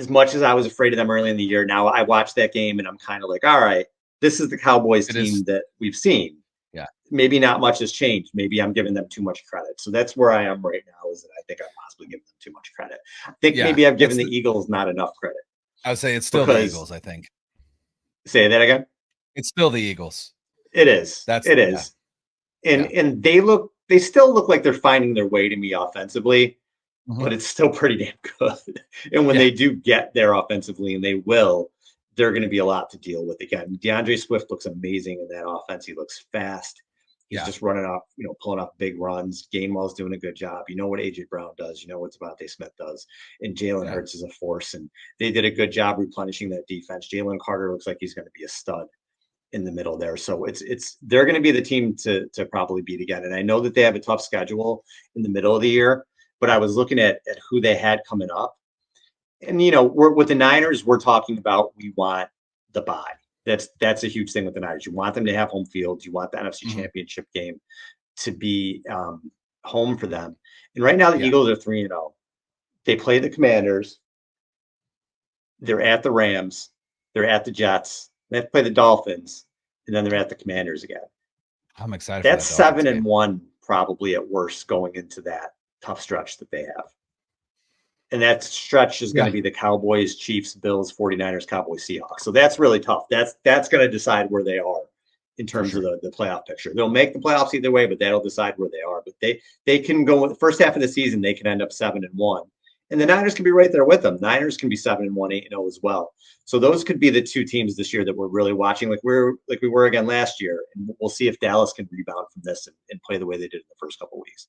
as much as I was afraid of them early in the year, now I watch that game and I'm kind of like, all right, this is the Cowboys It is. team that we've seen. Yeah. Maybe not much has changed. Maybe I'm giving them too much credit. So that's where I am right now, is that I think I'm possibly giving them too much credit. I think Yeah. maybe I've given the Eagles not enough credit. I would say it's still the Because Eagles, I think. say that again. It's still the Eagles. It is. That's It yeah. is. And they still look like they're finding their way to me offensively, Mhm. but it's still pretty damn good. And when Yeah. they do get there offensively, and they will, they're going to be a lot to deal with. Again, DeAndre Swift looks amazing in that offense. He looks fast. He's Yeah. just running off, pulling off big runs. Gainwell's doing a good job. You know what AJ Brown does. You know what Devontae Smith does. And Jalen Yeah. Hurts is a force. And they did a good job replenishing that defense. Jalen Carter looks like he's going to be a stud in the middle there. So they're going to be the team to probably beat again. And I know that they have a tough schedule in the middle of the year, but I was looking at who they had coming up. And with the Niners, we're talking about, we want the bye. That's a huge thing with the Niners. You want them to have home field. You want the NFC Mhm. Championship game to be home for them. And right now, the Yeah. Eagles are 3-0. They play the Commanders. They're at the Rams. They're at the Jets. They have to play the Dolphins, and then they're at the Commanders again. I'm excited for That's that Dolphins seven game. and one probably at worst going into that tough stretch that they have. And that stretch is going Yeah. to be the Cowboys, Chiefs, Bills, 49ers, Cowboys, Seahawks. So that's really tough. That's going to decide where they are in For terms of sure. the playoff picture. They'll make the playoffs either way, but that'll decide where they are. But they can go the first half of the season, they can end up 7-1. And the Niners can be right there with them. Niners can be 7-1, 8-0 as well. So those could be the two teams this year that we're really watching, like we were again last year. And we'll see if Dallas can rebound from this and play the way they did in the first couple of weeks.